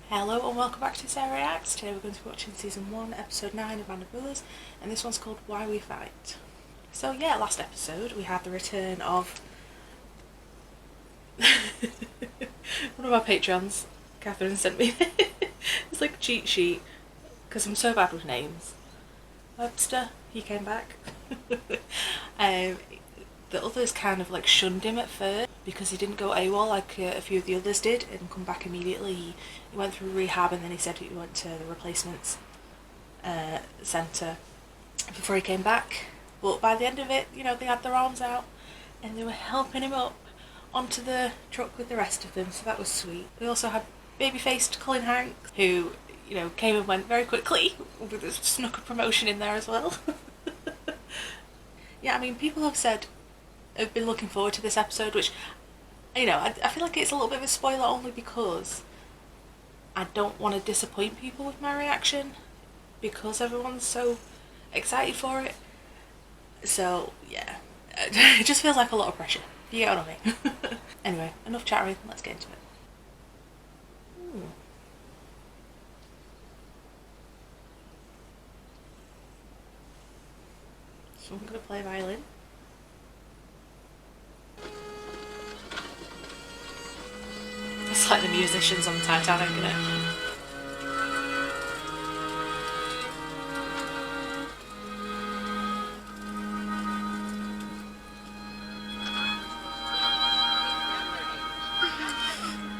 Hello and welcome back to Sarah Reacts. Today we're going to be watching Season 1, Episode 9 of Band of Brothers, and this one's called Why We Fight. So yeah, last episode we had the return of one of our patrons. Catherine sent me it's like a cheat sheet, because I'm so bad with names. Webster, he came back. The others kind of like shunned him at first because he didn't go AWOL like a few of the others did and come back immediately. He went through rehab and then he said he went to the replacements centre before he came back. But by the end of it, you know, they had their arms out and they were helping him up onto the truck with the rest of them, so that was sweet. We also had baby-faced Colin Hanks, who, you know, came and went very quickly with a snuck a promotion in there as well. Yeah, I mean, people have said I've been looking forward to this episode, which, you know, I feel like it's a little bit of a spoiler only because I don't want to disappoint people with my reaction because everyone's so excited for it. So, yeah, it just feels like a lot of pressure. You get what I mean? Anyway, enough chattering, let's get into it. Ooh. So I'm going to play violin. It's like the musicians on Titanic, isn't it?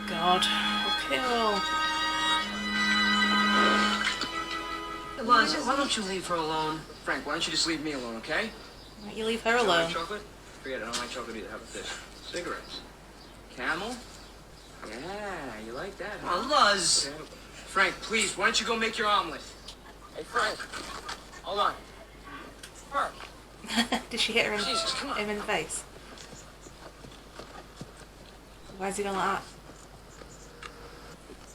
God. Okay, well. Eliza, why don't you leave her alone? Frank, why don't you just leave me alone, okay? Why don't you leave her alone? Chocolate? Forget it, I don't like chocolate either. Have a fish. Cigarettes. Camel? Yeah, you like that, huh? Luz! Okay. Frank, please, why don't you go make your omelet? Hey, Frank. Hold on. Frank. Did she hit her in, Jesus, come on. him in the face? Why is he going like that?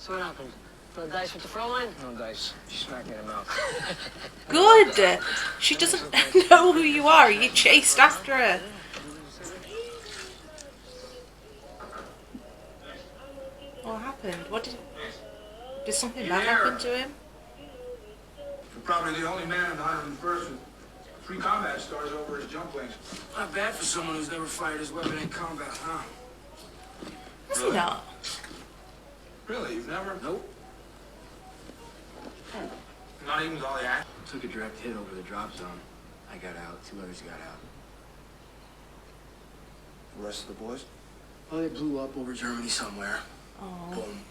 So what happened? No dice with the Fräulein? No dice. She smacked me in the mouth. Good! She doesn't know who you are. You chased after her. What happened? Did something bad happen to him? You're probably the only man in the 101st with 3 combat stars over his jump lanes. Not bad for someone who's never fired his weapon in combat, huh? Is he not? Really? You've never? Nope. Not even with all the action? Took a direct hit over the drop zone. I got out. 2 others got out. The rest of the boys? Well, they blew up over Germany somewhere. Oh. Boom.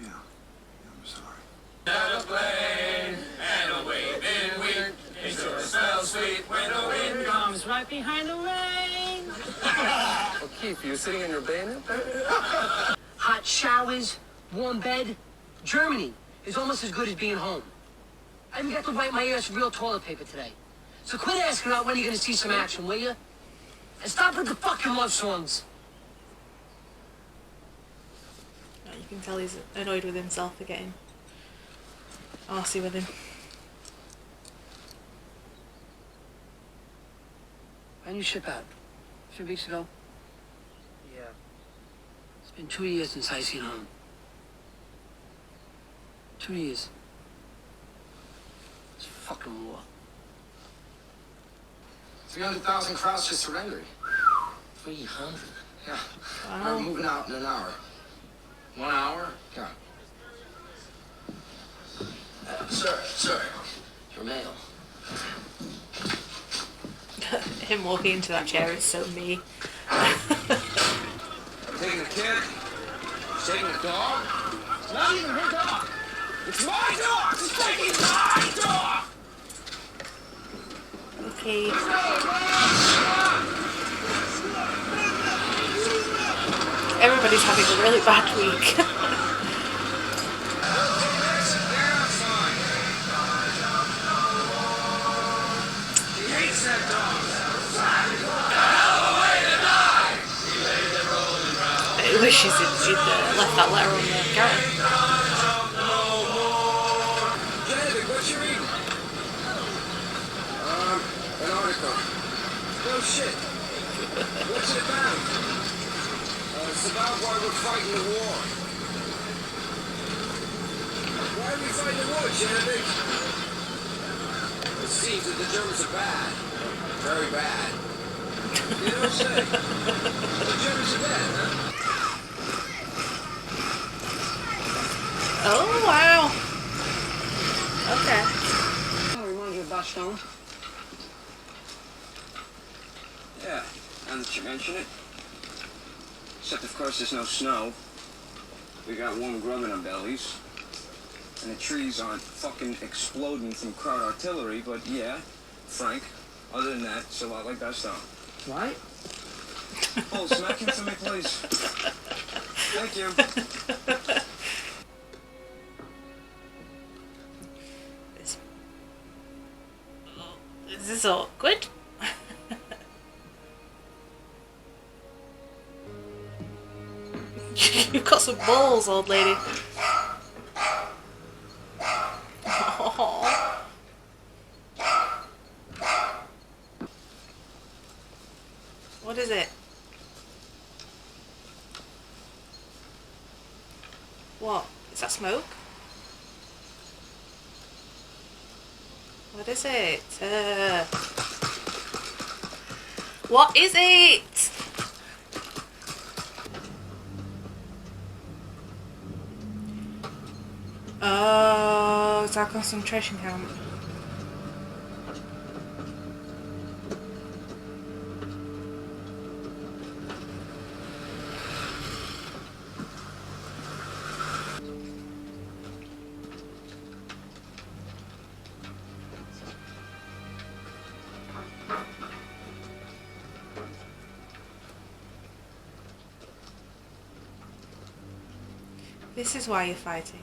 Yeah. I'm sorry. Down a plane and a waving wing. It sure smells sweet when the wind comes right behind the rain. Well, Keith, you sitting in your bayonet? Hot showers, warm bed. Germany is almost as good as being home. I even got to wipe my ears with real toilet paper today. So quit asking out when you're gonna see some action, will you? And stop with the fucking love songs. You can tell he's annoyed with himself for getting arsey with him. When you ship out? 3 weeks ago? Yeah. It's been 2 years since I seen home. 2 years. It's fucking war. 300,000 Krauts just surrendered. 300? Yeah. Wow. We're moving out in an hour. 1 hour? Yeah. Sir. Your mail. Him walking into that chair is so me. Taking the kid. Taking the dog. It's not even her dog. It's my dog! It's taking my dog! Okay. Everybody's having a really bad week. He hates that dog. I wish he'd left that letter on the counter. What you reading? An article. No shit. What's it about? It's about why we're fighting the war. Jamie? It seems that the Germans are bad. Very bad. You don't say. The Germans are bad, huh? Oh, wow. Okay. Oh, remind you of Bastogne? Yeah, now that you mention it. Except, of course, there's no snow. We got warm grub in our bellies. And the trees aren't fucking exploding from crowd artillery, but yeah, Frank, other than that, it's a lot like Bastogne. Right? Oh, smack him for me, please. Thank you. Is this awkward? You've got some balls, old lady. Aww. What is it? What? Is that smoke? What is it? What is it? Oh, it's our concentration camp. This is why you're fighting.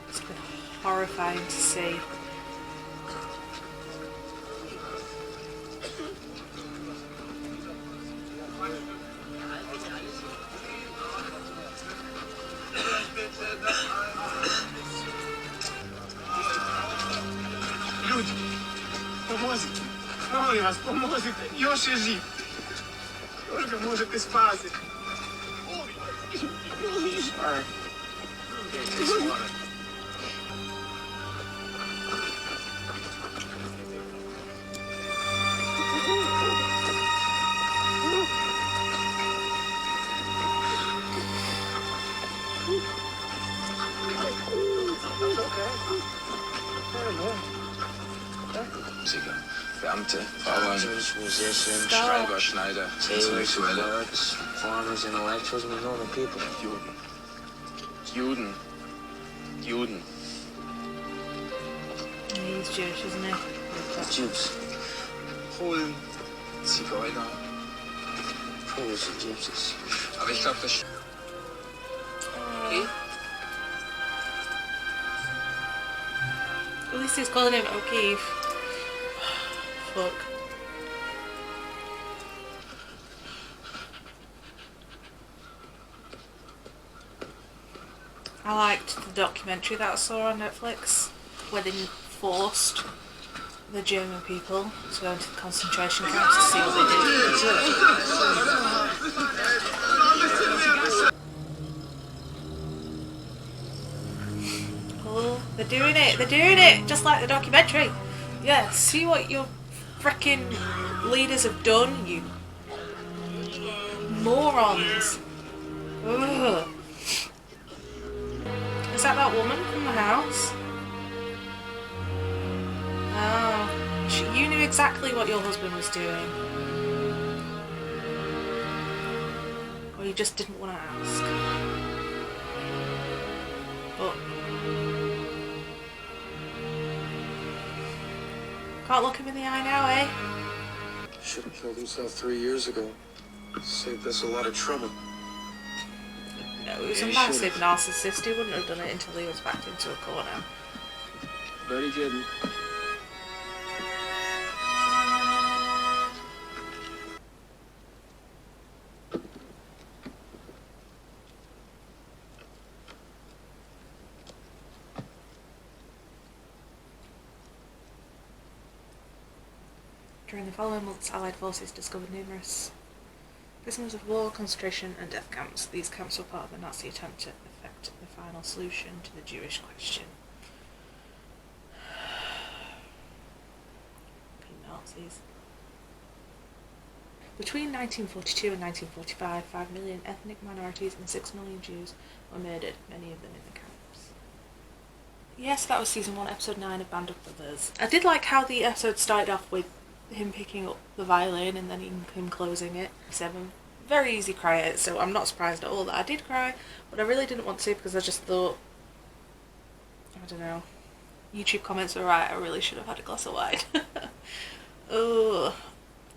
It's been horrifying to see. Люди, поможете. Молю вас, поможете. Йоша жив. Йошка можете спасти. Sorry. Take some water. Musiker, Beamte, Bauern, Musicians, Schreiber, Schneider, Intellektuelle, Farmers, intellectuals, and normal people. Juden. Juden. He's Jewish, isn't he? Jews. Polen, Zigeuner. Polish and gypsies. Aber ich glaube, das... Okay. At least he's calling him O'Keefe. Fuck. I liked the documentary that I saw on Netflix where they forced the German people to go into the concentration camps to see what they did. Oh, they're doing it, just like the documentary. Yeah, see what your frickin' leaders have done, you morons. Ugh. Is that woman from the house? Oh, you knew exactly what your husband was doing. Or you just didn't want to ask. But can't look him in the eye now, eh? Should have killed himself 3 years ago. Saved us a lot of trouble. No, he was Yeah, a he massive should've. narcissist. He wouldn't have done it until he was backed into a corner. But he didn't. During the following months, Allied forces discovered numerous Prisoners of war, concentration and death camps. These camps were part of the Nazi attempt to effect the final solution to the Jewish question. Nazis. Between 1942 and 1945, 5 million ethnic minorities and 6 million Jews were murdered, many of them in the camps. Yes, that was season 1, episode 9 of Band of Brothers. I did like how the episode started off with him picking up the violin and then him closing it. I'm a very easy crier, so I'm not surprised at all that I did cry, but I really didn't want to because I just thought, I don't know, YouTube comments were right, I really should have had a glass of wine. Oh,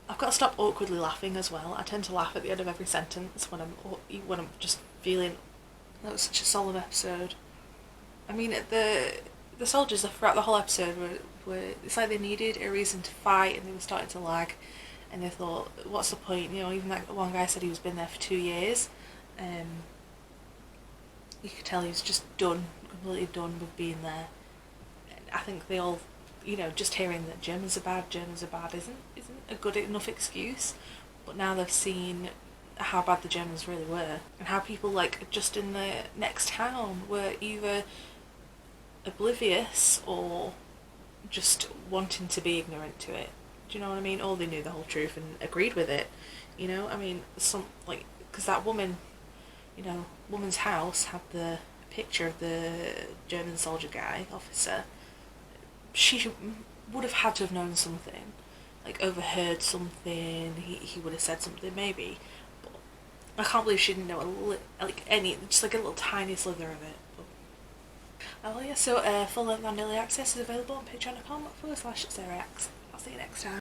I've got to stop awkwardly laughing as well. I tend to laugh at the end of every sentence when I'm just feeling that was such a solemn episode. I mean, the soldiers throughout the whole episode were it's like they needed a reason to fight and they were starting to lag, and they thought, what's the point? You know, even that one guy said he was been there for 2 years. You could tell he was just completely done with being there. I think they all, you know, just hearing that Germans are bad isn't a good enough excuse. But now they've seen how bad the Germans really were, and how people like just in the next town were either oblivious or just wanting to be ignorant to it. Do you know what I mean? Or they knew the whole truth and agreed with it. You know, I mean, because that woman, you know, woman's house had the picture of the German soldier guy, officer. She would have had to have known something, like overheard something. He would have said something maybe, but I can't believe she didn't know just like a little tiny slither of it. But, well, yeah. So full length and early access is available on patreon.com/SarahX. I'll see you next time.